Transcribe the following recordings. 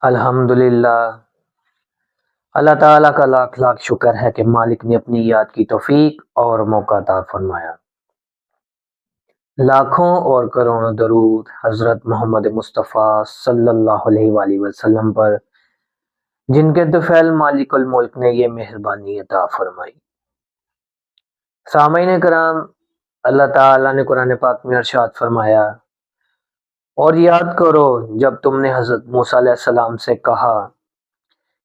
الحمدللہ، اللہ تعالیٰ کا لاکھ لاکھ شکر ہے کہ مالک نے اپنی یاد کی توفیق اور موقع عطا فرمایا۔ لاکھوں اور کروڑوں درود حضرت محمد مصطفیٰ صلی اللہ علیہ وآلہ وسلم پر، جن کے طفیل مالک الملک نے یہ مہربانی عطا فرمائی۔ سامعین کرام، اللہ تعالیٰ نے قرآن پاک میں ارشاد فرمایا، اور یاد کرو جب تم نے حضرت موسیٰ علیہ السلام سے کہا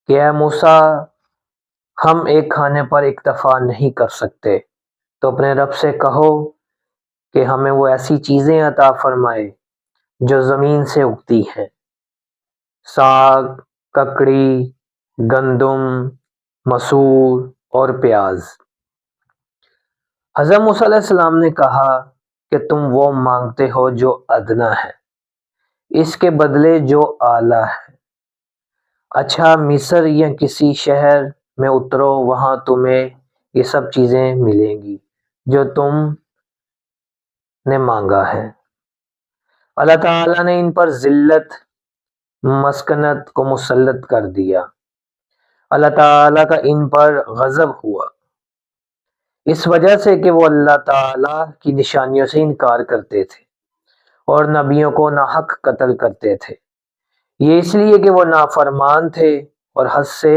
کہ اے موسیٰ، ہم ایک کھانے پر اکتفا نہیں کر سکتے، تو اپنے رب سے کہو کہ ہمیں وہ ایسی چیزیں عطا فرمائے جو زمین سے اگتی ہیں، ساگ، ککڑی، گندم، مسور اور پیاز۔ حضرت موسیٰ علیہ السلام نے کہا کہ تم وہ مانگتے ہو جو ادنا ہے، اس کے بدلے جو اعلیٰ ہے۔ اچھا، مصر یا کسی شہر میں اترو، وہاں تمہیں یہ سب چیزیں ملیں گی جو تم نے مانگا ہے۔ اللہ تعالیٰ نے ان پر ذلت مسکنت کو مسلط کر دیا۔ اللہ تعالیٰ کا ان پر غضب ہوا، اس وجہ سے کہ وہ اللہ تعالیٰ کی نشانیوں سے انکار کرتے تھے اور نبیوں کو ناحق قتل کرتے تھے۔ یہ اس لیے کہ وہ نافرمان تھے اور حد سے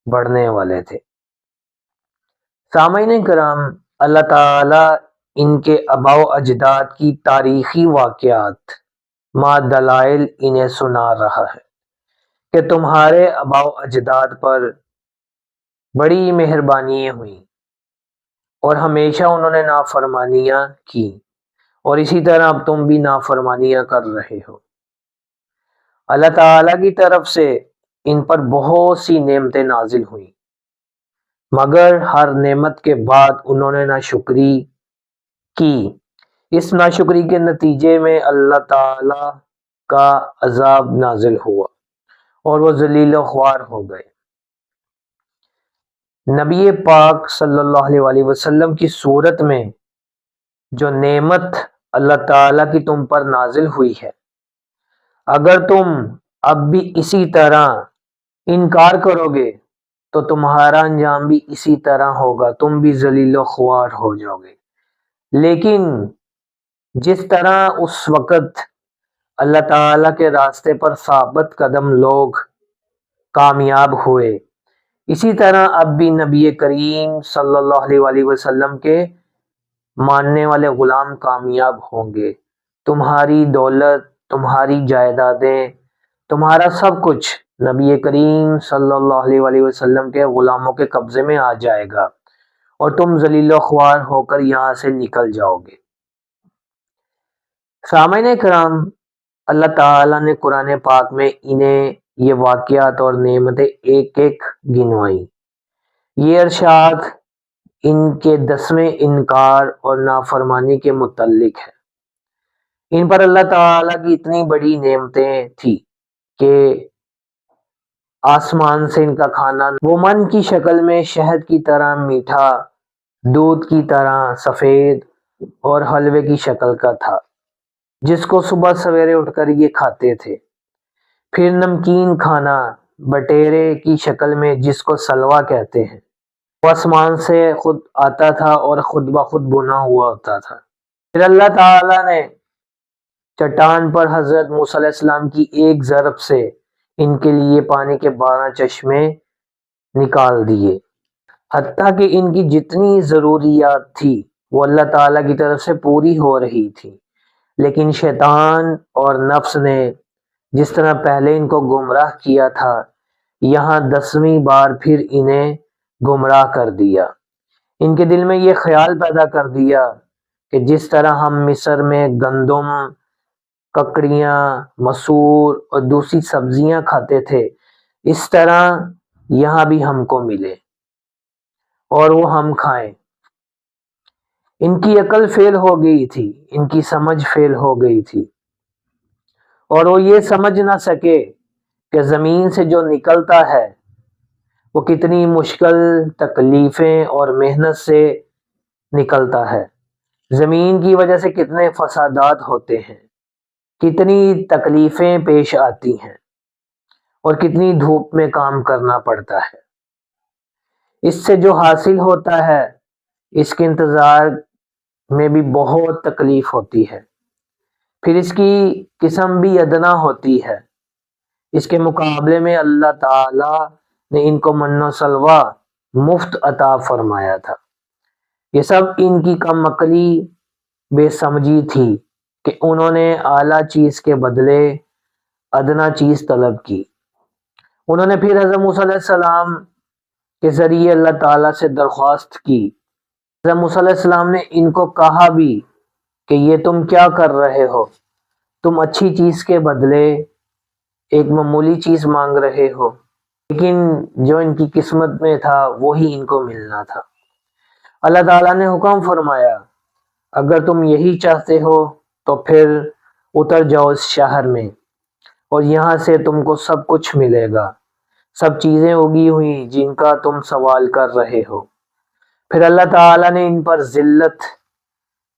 بڑھنے والے تھے۔ سامعین کرام، اللہ تعالیٰ ان کے آباء و اجداد کی تاریخی واقعات ما دلائل انہیں سنا رہا ہے کہ تمہارے آباء و اجداد پر بڑی مہربانیاں ہوئیں اور ہمیشہ انہوں نے نافرمانیاں کی، اور اسی طرح اب تم بھی نافرمانیاں کر رہے ہو۔ اللہ تعالیٰ کی طرف سے ان پر بہت سی نعمتیں نازل ہوئیں، مگر ہر نعمت کے بعد انہوں نے ناشکری کی۔ اس ناشکری کے نتیجے میں اللہ تعالیٰ کا عذاب نازل ہوا اور وہ ذلیل و خوار ہو گئے۔ نبی پاک صلی اللہ علیہ وآلہ وسلم کی صورت میں جو نعمت اللہ تعالیٰ کی تم پر نازل ہوئی ہے، اگر تم اب بھی اسی طرح انکار کرو گے تو تمہارا انجام بھی اسی طرح ہوگا، تم بھی ذلیل و خوار ہو جاؤ گے۔ لیکن جس طرح اس وقت اللہ تعالیٰ کے راستے پر ثابت قدم لوگ کامیاب ہوئے، اسی طرح اب بھی نبی کریم صلی اللہ علیہ وآلہ وسلم کے ماننے والے غلام کامیاب ہوں گے۔ تمہاری دولت، تمہاری جائیدادیں، تمہارا سب کچھ نبی کریم صلی اللہ علیہ وآلہ وسلم کے غلاموں کے قبضے میں آ جائے گا اور تم ذلیل و خوار ہو کر یہاں سے نکل جاؤ گے۔ سامعین کرام، اللہ تعالیٰ نے قرآن پاک میں انہیں یہ واقعات اور نعمتیں ایک ایک گنوائیں۔ یہ ارشاد ان کے 10ویں انکار اور نافرمانی کے متعلق ہے۔ ان پر اللہ تعالیٰ کی اتنی بڑی نعمتیں تھی کہ آسمان سے ان کا کھانا وہ من کی شکل میں شہد کی طرح میٹھا، دودھ کی طرح سفید اور حلوے کی شکل کا تھا، جس کو صبح سویرے اٹھ کر یہ کھاتے تھے۔ پھر نمکین کھانا بٹیرے کی شکل میں، جس کو سلوا کہتے ہیں، وہ آسمان سے خود آتا تھا اور خود بخود بنا ہوا ہوتا تھا۔ پھر اللہ تعالیٰ نے چٹان پر حضرت موسیٰ علیہ السلام کی ایک ضرب سے ان کے لیے پانی کے 12 چشمے نکال دیے، حتیٰ کہ ان کی جتنی ضروریات تھی وہ اللہ تعالیٰ کی طرف سے پوری ہو رہی تھی۔ لیکن شیطان اور نفس نے جس طرح پہلے ان کو گمراہ کیا تھا، یہاں 10ویں بار پھر انہیں گمراہ کر دیا۔ ان کے دل میں یہ خیال پیدا کر دیا کہ جس طرح ہم مصر میں گندم، ککڑیاں، مسور اور دوسری سبزیاں کھاتے تھے، اس طرح یہاں بھی ہم کو ملے اور وہ ہم کھائیں۔ ان کی عقل فیل ہو گئی تھی، ان کی سمجھ فیل ہو گئی تھی، اور وہ یہ سمجھ نہ سکے کہ زمین سے جو نکلتا ہے وہ کتنی مشکل تکلیفیں اور محنت سے نکلتا ہے، زمین کی وجہ سے کتنے فسادات ہوتے ہیں، کتنی تکلیفیں پیش آتی ہیں، اور کتنی دھوپ میں کام کرنا پڑتا ہے۔ اس سے جو حاصل ہوتا ہے اس کے انتظار میں بھی بہت تکلیف ہوتی ہے، پھر اس کی قسم بھی ادنا ہوتی ہے۔ اس کے مقابلے میں اللہ تعالی نے ان کو من و سلوہ مفت عطا فرمایا تھا۔ یہ سب ان کی کم عقلی بے سمجھی تھی کہ انہوں نے اعلیٰ چیز کے بدلے ادنا چیز طلب کی۔ انہوں نے پھر حضرت موسیٰ علیہ السلام کے ذریعے اللہ تعالیٰ سے درخواست کی۔ حضرت موسیٰ علیہ السلام نے ان کو کہا بھی کہ یہ تم کیا کر رہے ہو؟ تم اچھی چیز کے بدلے ایک معمولی چیز مانگ رہے ہو، لیکن جو ان کی قسمت میں تھا وہی ان کو ملنا تھا۔ اللہ تعالیٰ نے حکم فرمایا، اگر تم یہی چاہتے ہو تو پھر اتر جاؤ اس شہر میں اور یہاں سے تم کو سب کچھ ملے گا، سب چیزیں اگی ہوئی جن کا تم سوال کر رہے ہو۔ پھر اللہ تعالیٰ نے ان پر ذلت،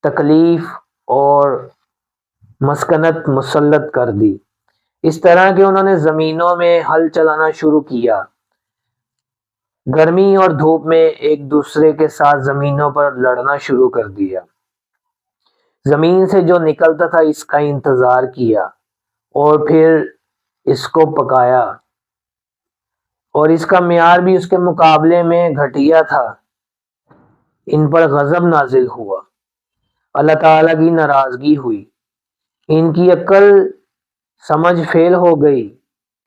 تکلیف اور مسکنت مسلط کر دی، اس طرح کہ انہوں نے زمینوں میں ہل چلانا شروع کیا، گرمی اور دھوپ میں ایک دوسرے کے ساتھ زمینوں پر لڑنا شروع کر دیا، زمین سے جو نکلتا تھا اس کا انتظار کیا اور پھر اس کو پکایا، اور اس کا معیار بھی اس کے مقابلے میں گھٹیا تھا۔ ان پر غضب نازل ہوا، اللہ تعالیٰ کی ناراضگی ہوئی، ان کی عقل سمجھ فیل ہو گئی،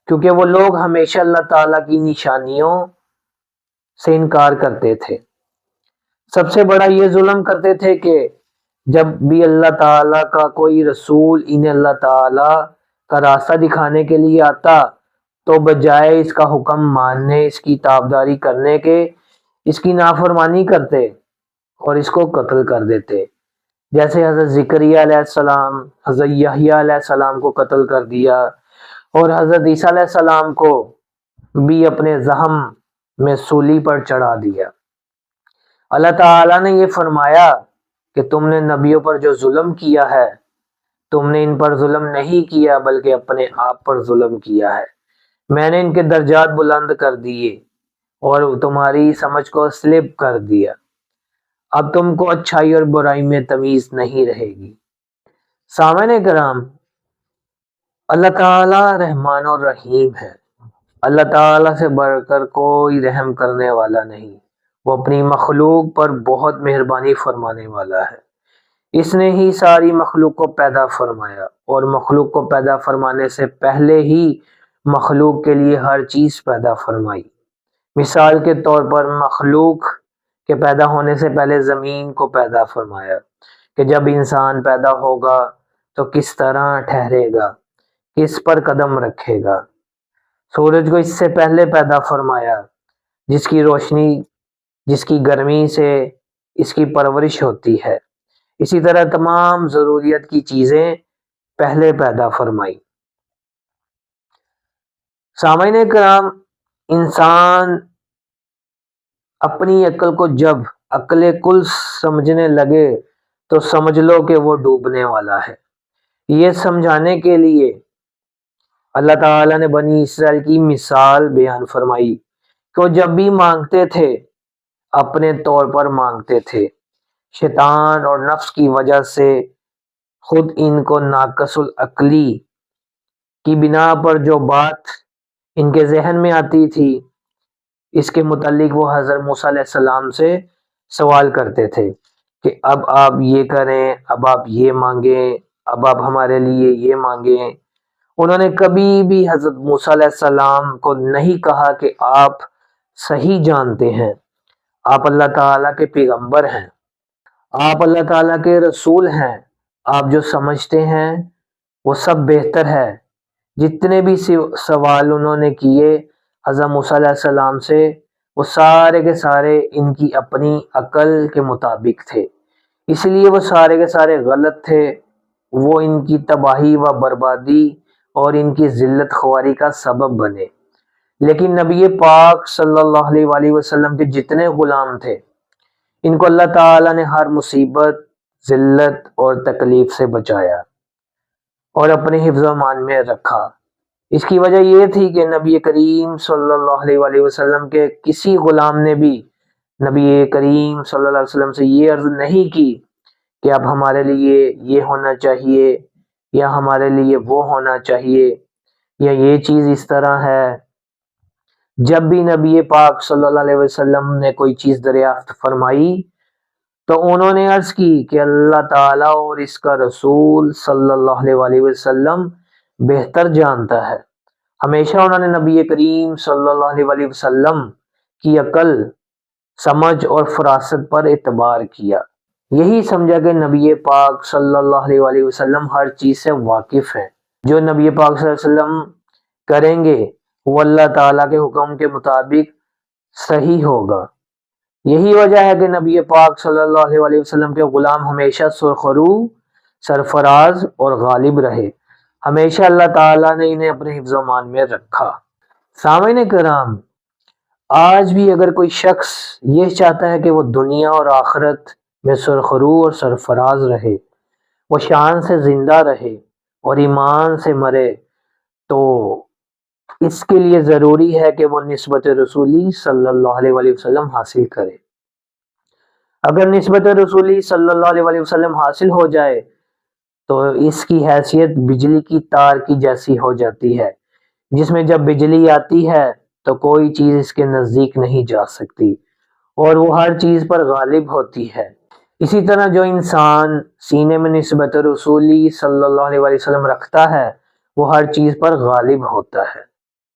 کیونکہ وہ لوگ ہمیشہ اللہ تعالیٰ کی نشانیوں سے انکار کرتے تھے۔ سب سے بڑا یہ ظلم کرتے تھے کہ جب بھی اللہ تعالیٰ کا کوئی رسول انہیں اللہ تعالیٰ کا راستہ دکھانے کے لیے آتا تو بجائے اس کا حکم ماننے، اس کی تابعداری کرنے کے، اس کی نافرمانی کرتے اور اس کو قتل کر دیتے، جیسے حضرت زکریا علیہ السلام، حضرت یحییٰ علیہ السلام کو قتل کر دیا، اور حضرت عیسیٰ علیہ السلام کو بھی اپنے زخم میں سولی پر چڑھا دیا۔ اللہ تعالیٰ نے یہ فرمایا کہ تم نے نبیوں پر جو ظلم کیا ہے، تم نے ان پر ظلم نہیں کیا بلکہ اپنے آپ پر ظلم کیا ہے۔ میں نے ان کے درجات بلند کر دیے اور تمہاری سمجھ کو سلب کر دیا، اب تم کو اچھائی اور برائی میں تمیز نہیں رہے گی۔ سامعین کرام، اللہ تعالیٰ رحمان اور رحیم ہے۔ اللہ تعالیٰ سے بڑھ کر کوئی رحم کرنے والا نہیں، وہ اپنی مخلوق پر بہت مہربانی فرمانے والا ہے۔ اس نے ہی ساری مخلوق کو پیدا فرمایا اور مخلوق کو پیدا فرمانے سے پہلے ہی مخلوق کے لیے ہر چیز پیدا فرمائی۔ مثال کے طور پر مخلوق کے پیدا ہونے سے پہلے زمین کو پیدا فرمایا کہ جب انسان پیدا ہوگا تو کس طرح ٹھہرے گا، کس پر قدم رکھے گا۔ سورج کو اس سے پہلے پیدا فرمایا، جس کی روشنی، جس کی گرمی سے اس کی پرورش ہوتی ہے۔ اسی طرح تمام ضروریت کی چیزیں پہلے پیدا فرمائی۔ سامعین کرام، انسان اپنی عقل کو جب عقل کل سمجھنے لگے تو سمجھ لو کہ وہ ڈوبنے والا ہے۔ یہ سمجھانے کے لیے اللہ تعالیٰ نے بنی اسرائیل کی مثال بیان فرمائی کہ وہ جب بھی مانگتے تھے اپنے طور پر مانگتے تھے، شیطان اور نفس کی وجہ سے خود ان کو ناقص العقلی کی بنا پر جو بات ان کے ذہن میں آتی تھی اس کے متعلق وہ حضرت موسیٰ علیہ السلام سے سوال کرتے تھے کہ اب آپ یہ کریں، اب آپ یہ مانگیں، اب آپ ہمارے لیے یہ مانگیں۔ انہوں نے کبھی بھی حضرت موسیٰ علیہ السلام کو نہیں کہا کہ آپ صحیح جانتے ہیں، آپ اللہ تعالیٰ کے پیغمبر ہیں، آپ اللہ تعالیٰ کے رسول ہیں، آپ جو سمجھتے ہیں وہ سب بہتر ہے۔ جتنے بھی سوال انہوں نے کیے حضرت موسیٰ علیہ السلام سے، وہ سارے کے سارے ان کی اپنی عقل کے مطابق تھے، اس لیے وہ سارے کے سارے غلط تھے، وہ ان کی تباہی و بربادی اور ان کی ذلت خواری کا سبب بنے۔ لیکن نبی پاک صلی اللہ علیہ وآلہ وسلم کے جتنے غلام تھے ان کو اللہ تعالیٰ نے ہر مصیبت، ذلت اور تکلیف سے بچایا اور اپنے حفظ و امان میں رکھا۔ اس کی وجہ یہ تھی کہ نبی کریم صلی اللہ علیہ وآلہ وسلم کے کسی غلام نے بھی نبی کریم صلی اللہ علیہ وسلم سے یہ عرض نہیں کی کہ اب ہمارے لیے یہ ہونا چاہیے یا ہمارے لیے وہ ہونا چاہیے یا یہ چیز اس طرح ہے۔ جب بھی نبی پاک صلی اللہ علیہ وسلم نے کوئی چیز دریافت فرمائی تو انہوں نے عرض کی کہ اللہ تعالیٰ اور اس کا رسول صلی اللہ علیہ وآلہ وسلم بہتر جانتا ہے۔ ہمیشہ انہوں نے نبی کریم صلی اللہ علیہ وآلہ وسلم کی عقل، سمجھ اور فراست پر اعتبار کیا۔ یہی سمجھا کہ نبی پاک صلی اللہ علیہ وآلہ وسلم ہر چیز سے واقف ہیں۔ جو نبی پاک صلی اللہ علیہ وسلم کریں گے وہ اللہ تعالیٰ کے حکم کے مطابق صحیح ہوگا۔ یہی وجہ ہے کہ نبی پاک صلی اللہ علیہ وآلہ وسلم کے غلام ہمیشہ سرخرو، سرفراز اور غالب رہے۔ ہمیشہ اللہ تعالیٰ نے انہیں اپنے حفظ و امان میں رکھا۔ سامعین کرام، آج بھی اگر کوئی شخص یہ چاہتا ہے کہ وہ دنیا اور آخرت میں سرخرو اور سرفراز رہے، وہ شان سے زندہ رہے اور ایمان سے مرے، تو اس کے لیے ضروری ہے کہ وہ نسبت رسولی صلی اللہ علیہ وآلہ وسلم حاصل کرے۔ اگر نسبت رسولی صلی اللہ علیہ وآلہ وسلم حاصل ہو جائے تو اس کی حیثیت بجلی کی تار کی جیسی ہو جاتی ہے، جس میں جب بجلی آتی ہے تو کوئی چیز اس کے نزدیک نہیں جا سکتی اور وہ ہر چیز پر غالب ہوتی ہے۔ اسی طرح جو انسان سینے میں نسبت رسولی صلی اللہ علیہ وآلہ وسلم رکھتا ہے وہ ہر چیز پر غالب ہوتا ہے۔